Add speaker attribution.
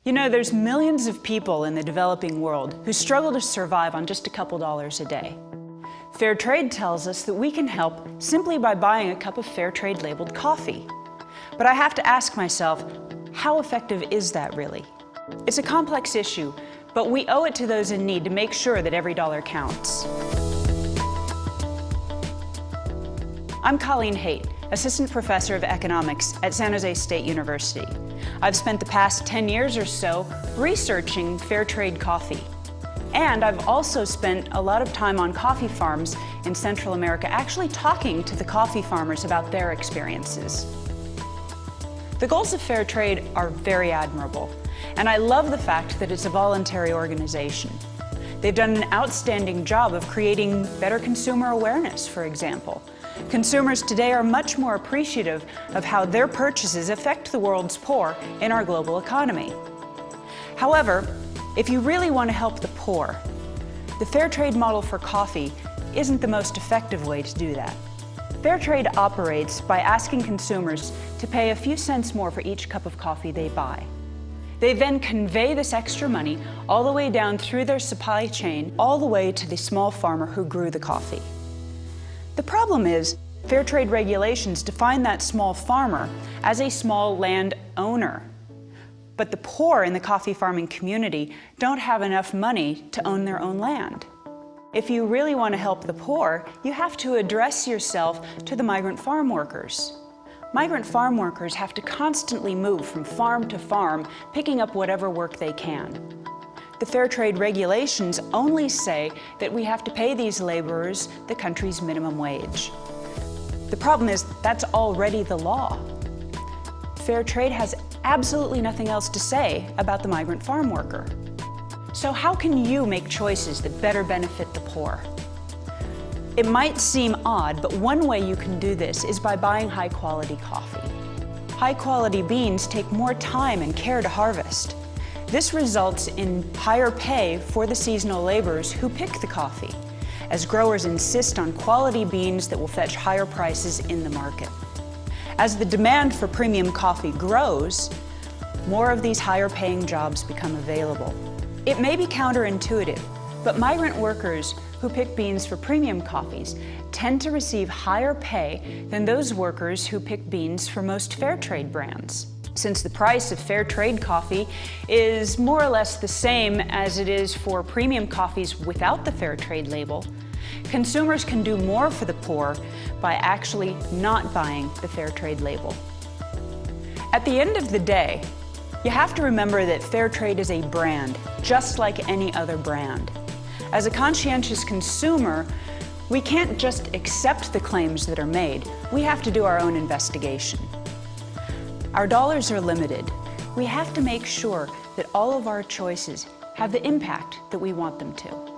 Speaker 1: You know, there's millions of people in the developing world who struggle to survive on just a couple dollars a day. Fair trade tells us that we can help simply by buying a cup of fair trade labeled coffee. But I have to ask myself, how effective is that really? It's a complex issue, but we owe it to those in need to make sure that every dollar counts. I'm Colleen Haight, Assistant Professor of Economics at San Jose State University. I've spent the past 10 years or so researching fair trade coffee. And I've also spent a lot of time on coffee farms in Central America, actually talking to the coffee farmers about their experiences. The goals of fair trade are very admirable, and I love the fact that it's a voluntary organization. They've done an outstanding job of creating better consumer awareness, for example. Consumers today are much more appreciative of how their purchases affect the world's poor in our global economy. However, if you really want to help the poor, the fair trade model for coffee isn't the most effective way to do that. Fair trade operates by asking consumers to pay a few cents more for each cup of coffee they buy. They then convey this extra money all the way down through their supply chain, all the way to the small farmer who grew the coffee. The problem is, fair trade regulations define that small farmer as a small landowner. But the poor in the coffee farming community don't have enough money to own their own land. If you really want to help the poor, you have to address yourself to the migrant farm workers. Migrant farm workers have to constantly move from farm to farm, picking up whatever work they can. The fair trade regulations only say that we have to pay these laborers the country's minimum wage. The problem is that's already the law. Fair trade has absolutely nothing else to say about the migrant farm worker. So how can you make choices that better benefit the poor? It might seem odd, but one way you can do this is by buying high-quality coffee. High-quality beans take more time and care to harvest. This results in higher pay for the seasonal laborers who pick the coffee, as growers insist on quality beans that will fetch higher prices in the market. As the demand for premium coffee grows, more of these higher-paying jobs become available. It may be counterintuitive, but migrant workers who pick beans for premium coffees tend to receive higher pay than those workers who pick beans for most fair trade brands. Since the price of fair trade coffee is more or less the same as it is for premium coffees without the fair trade label, consumers can do more for the poor by actually not buying the fair trade label. At the end of the day, you have to remember that fair trade is a brand, just like any other brand. As a conscientious consumer, we can't just accept the claims that are made. We have to do our own investigation. Our dollars are limited. We have to make sure that all of our choices have the impact that we want them to.